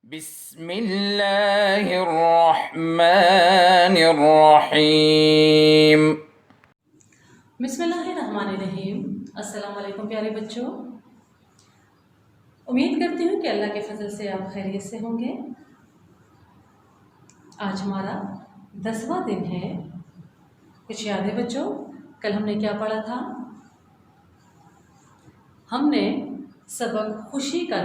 बिस्मिल्लाहिर्रहमानिर्रहीम। बिस्मिल्लाहिर्रहमानिर्रहीम। अस्सलाम वालेकुम प्यारे बच्चों। उम्मीद करती हूँ कि अल्लाह के फजल से आप खैरियत से होंगे। आज हमारा 10वां दिन है। कुछ याद है बच्चों? कल हमने क्या पढ़ा था? हमने सबक खुशी का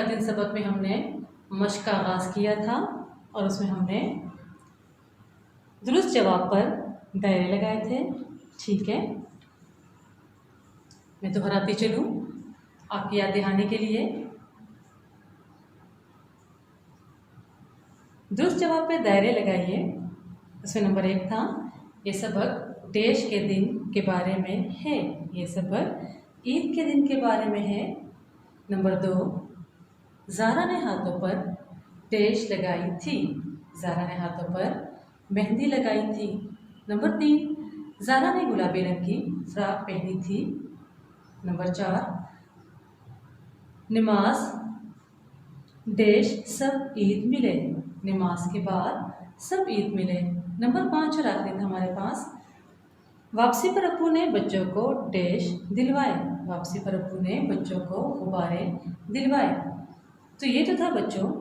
दिन सबक में हमने मश्क का आगाज़ किया था और उसमें हमने दुरुस्त जवाब पर दायरे लगाए थे। ठीक है, मैं दोहराती चलूँ आपकी याद दहानी के लिए। दुरुस्त जवाब पे दायरे लगाइए। उसमें नंबर 1 था, ये सबक देश के दिन के बारे में है। ये सबक ईद के दिन के बारे में है। नंबर 2, ज़ारा ने हाथों पर देश लगाई थी। ज़ारा ने हाथों पर मेहंदी लगाई थी। नंबर 3, ज़ारा ने गुलाबी रंग की फ्रॉक पहनी थी। नंबर 4, नमाज देश सब ईद मिले। नमाज के बाद सब ईद मिले। नंबर 5 और आखिरी था हमारे पास, वापसी पर अप्पू ने बच्चों को देश दिलवाए। वापसी पर अप्पू ने बच्चों को गुब्बारे दिलवाए। तो ये तो था बच्चों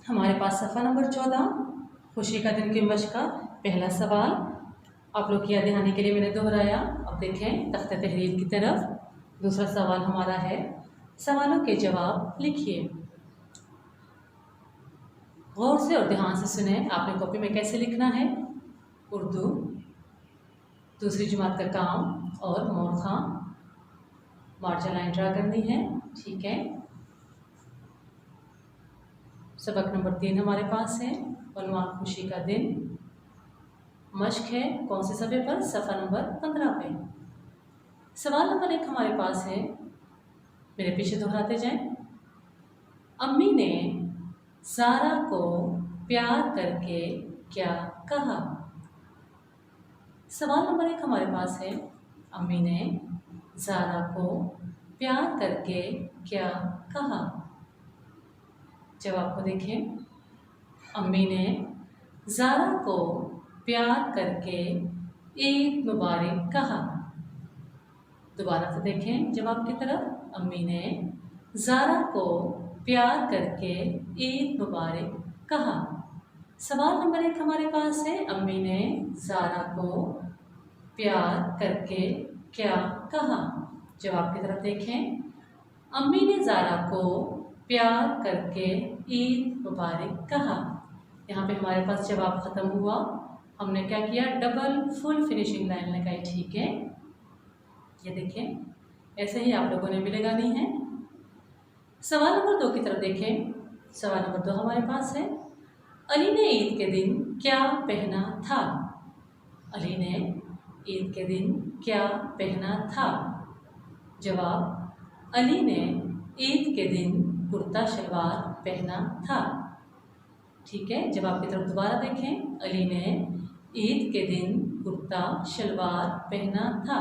हमारे पास सफ़ा नंबर 14, खुशी का दिन के मश्क का पहला सवाल। आप लोग की याद दहानी के लिए मैंने दोहराया। अब देखें तख्ते तहरीर की तरफ। दूसरा सवाल हमारा है, सवालों के जवाब लिखिए। गौर से और ध्यान से सुने, आपने कॉपी में कैसे लिखना है। उर्दू, दूसरी जमात का काम और मोरखा, मार्जिन लाइन ड्रा करनी है। ठीक है, सबक नंबर 3 हमारे पास है, उन्वान खुशी का दिन। मश्क है कौन से सफ़े पर? सफ़ा नंबर 15 पे। सवाल नंबर 1 हमारे पास है, मेरे पीछे दोहराते जाएं। अम्मी ने ज़ारा को प्यार करके क्या कहा? सवाल नंबर 1 हमारे पास है, अम्मी ने ज़ारा को प्यार करके क्या कहा? जवाब को देखें। अम्मी ने ज़ारा को प्यार करके ईद मुबारक कहा। दोबारा से देखें जवाब की तरफ। अम्मी ने ज़ारा को प्यार करके ईद मुबारक कहा। सवाल नंबर 1 हमारे पास है, अम्मी ने ज़ारा को प्यार करके क्या कहा। जवाब की तरफ देखें। अम्मी ने ज़ारा को प्यार करके ईद मुबारक कहा। यहाँ पे हमारे पास जवाब ख़त्म हुआ। हमने क्या किया? डबल फुल फिनिशिंग लाइन लगाई। ठीक है, ये देखें, ऐसे ही आप लोगों ने भी लगानी है। सवाल नंबर 2 की तरफ देखें। सवाल नंबर 2 हमारे पास है, अली ने ईद के दिन क्या पहना था? अली ने ईद के दिन क्या पहना था? जवाब, अली ने ईद के दिन कुर्ता शलवार पहना था। ठीक है, जवाब की तरफ दोबारा देखें। अली ने ईद के दिन कुर्ता शलवार पहना था।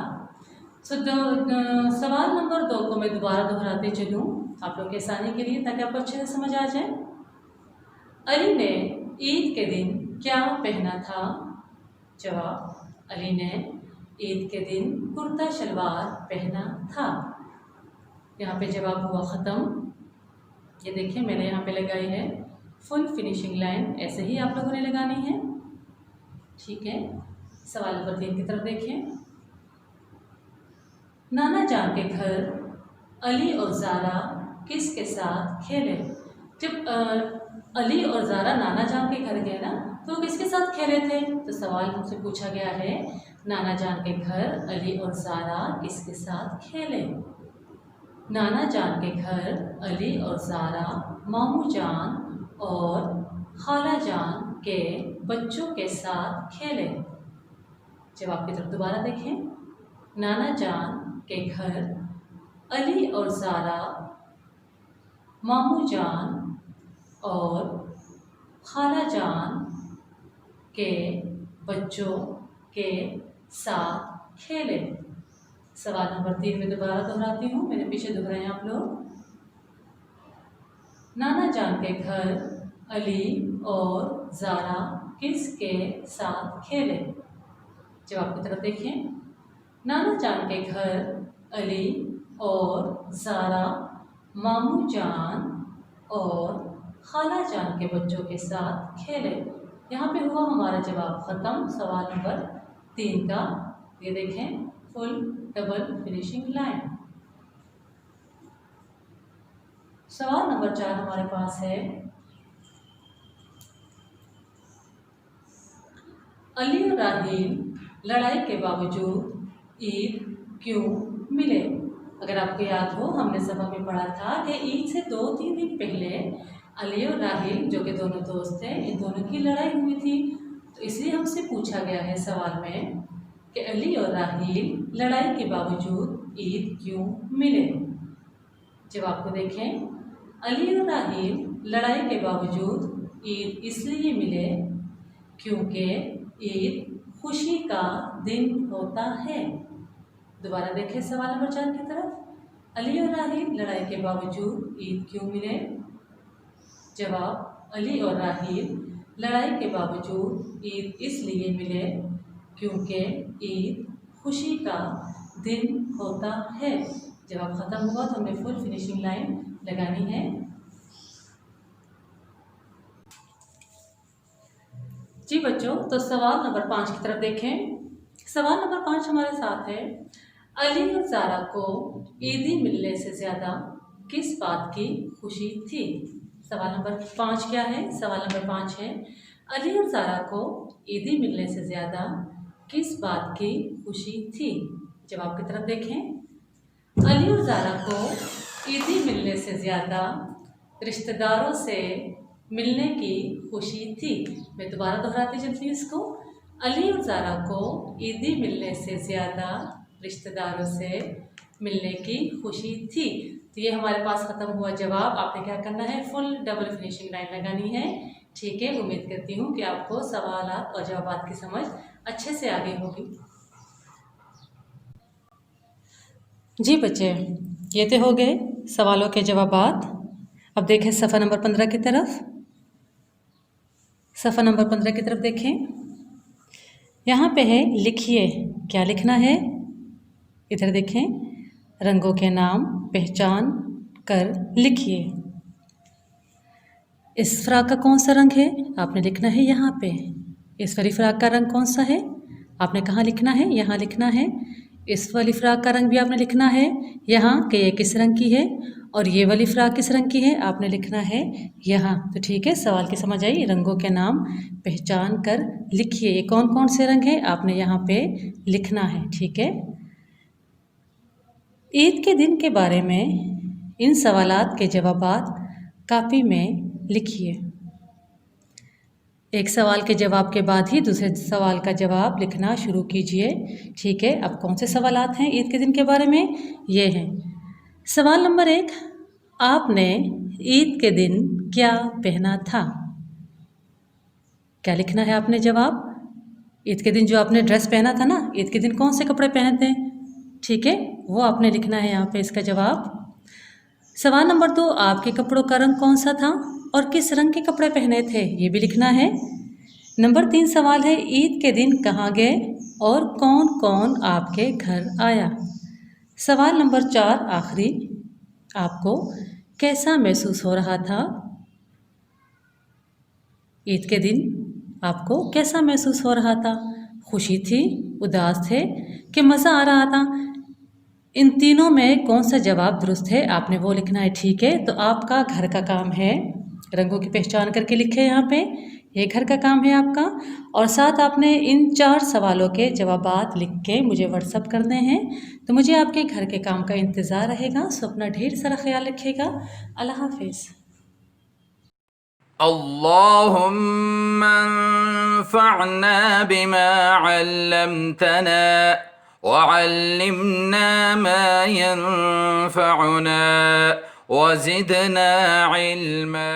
सवाल नंबर 2 को मैं दोबारा दोहराते चलूँ आप लोग के आसानी के लिए, ताकि आपको अच्छे से समझ आ जाए। अली ने ईद के दिन क्या पहना था? जवाब, अली ने ईद के दिन कुर्ता शलवार पहना था। यहाँ पे जवाब हुआ ख़त्म। ये देखिए मैंने यहाँ पे लगाई है फुल फिनिशिंग लाइन, ऐसे ही आप लोगों ने लगानी है। ठीक है, सवाल नंबर 3 की तरफ देखें। नाना जान के घर अली और ज़ारा किसके साथ खेले? जब अली और ज़ारा नाना जान के घर गए ना, तो वो किसके साथ खेले थे? तो सवाल हमसे पूछा गया है, नाना जान के घर अली और ज़ारा किसके साथ खेले? नाना जान के घर अली और ज़ारा मामू जान और खाला जान के बच्चों के साथ खेले। जवाब की तरफ दोबारा देखें। नाना जान के घर अली और ज़ारा मामू जान और खाला जान के बच्चों के साथ खेले। सवाल नंबर 3 में दोबारा दोहराती हूँ, मेरे पीछे दोहराएं आप लोग। नाना जान के घर अली और ज़ारा किसके साथ खेले? जवाब की तरफ देखें। नाना जान के घर अली और ज़ारा मामू जान और खाला जान के बच्चों के साथ खेले। यहाँ पे हुआ हमारा जवाब ख़त्म सवाल नंबर 3 का। ये देखें, फुल डबल फिनिशिंग लाइन। सवाल नंबर 4 हमारे पास है, अली और राहील लड़ाई के बावजूद ईद क्यों मिले? अगर आपको याद हो, हमने सबक में पढ़ा था कि ईद से 2-3 दिन पहले अली और राहील जो कि दोनों दोस्त थे, इन दोनों की लड़ाई हुई थी। तो इसलिए हमसे पूछा गया है सवाल में कि अली और राहील लड़ाई के बावजूद ईद क्यों मिले? जवाब को देखें। अली और राहील लड़ाई के बावजूद ईद इसलिए मिले क्योंकि ईद खुशी का दिन होता है। दोबारा देखें सवाल नंबर 4 की तरफ। अली और राहील लड़ाई के बावजूद ईद क्यों मिले? जवाब, अली और राहील लड़ाई के बावजूद ईद इसलिए मिले क्योंकि ईद खुशी का दिन होता है। जवाब ख़त्म हुआ तो हमें फुल फिनिशिंग लाइन लगानी है। जी बच्चों, तो सवाल नंबर 5 की तरफ देखें। सवाल नंबर 5 हमारे साथ है, अली और ज़ारा को ईदी मिलने से ज़्यादा किस बात की खुशी थी? सवाल नंबर 5 क्या है? सवाल नंबर 5 है, अली और ज़ारा को ईदी मिलने से ज़्यादा किस बात की खुशी थी? जवाब की तरफ देखें। अली और ज़ारा को ईदी मिलने से ज़्यादा रिश्तेदारों से मिलने की खुशी थी। मैं दोबारा दोहराती चलती हूँ इसको। अली और ज़ारा को ईदी मिलने से ज़्यादा रिश्तेदारों से मिलने की खुशी थी। तो ये हमारे पास ख़त्म हुआ जवाब। आपने क्या करना है? फुल डबल फिनिशिंग लाइन लगानी है। ठीक है, उम्मीद करती हूँ कि आपको सवालात और जवाबात की समझ अच्छे से आ गई होगी। जी बच्चे, ये तो हो गए सवालों के जवाबात। अब देखें सफ़ा नंबर 15 की तरफ। सफ़ा नंबर 15 की तरफ देखें। यहाँ पे है लिखिए। क्या लिखना है? इधर देखें, रंगों के नाम पहचान कर लिखिए। इस फ्राक का कौन सा रंग है? आपने लिखना है यहाँ पे। इस वाली फ्राक का रंग कौन सा है? आपने कहाँ लिखना है? यहाँ लिखना है। इस वाली फ्राक का रंग भी आपने लिखना है यहाँ कि ये किस रंग की है, और ये वाली फ्राक किस रंग की है आपने लिखना है यहाँ। तो ठीक है, सवाल की समझ आई। रंगों के नाम पहचान कर लिखिए। ये कौन कौन से रंग हैं आपने यहाँ पे लिखना है। ठीक है, ईद के दिन के बारे में इन सवालात के जवाबात कापी में लिखिए। एक सवाल के जवाब के बाद ही दूसरे सवाल का जवाब लिखना शुरू कीजिए। ठीक है, अब कौन से सवालात हैं ईद के दिन के बारे में? ये हैं। सवाल नंबर 1, आपने ईद के दिन क्या पहना था? क्या लिखना है आपने जवाब? ईद के दिन जो आपने ड्रेस पहना था ना, ईद के दिन कौन से कपड़े पहनते हैं? ठीक है, वो आपने लिखना है यहाँ पे इसका जवाब। सवाल नंबर 2, आपके कपड़ों का रंग कौन सा था और किस रंग के कपड़े पहने थे? ये भी लिखना है। नंबर 3 सवाल है, ईद के दिन कहाँ गए और कौन कौन आपके घर आया? सवाल नंबर 4 आखिरी, आपको कैसा महसूस हो रहा था? ईद के दिन आपको कैसा महसूस हो रहा था? खुशी थी, उदास थे कि मज़ा आ रहा था? इन तीनों में कौन सा जवाब दुरुस्त है आपने वो लिखना है। ठीक है, तो आपका घर का काम है, रंगों की पहचान करके लिखे यहाँ पे, ये घर का काम है आपका। और साथ आपने इन 4 सवालों के जवाबात लिख के मुझे व्हाट्सअप करने हैं। तो मुझे आपके घर के काम का इंतज़ार रहेगा। सो अपना ढेर सारा ख्याल रखिएगा। अल्लाह हाफिज़। अल्लाहुम्मा अंफ़अना बिमा अल्लमतना वअल्लिमना मा यंफ़अुना वज़िदना इल्मा।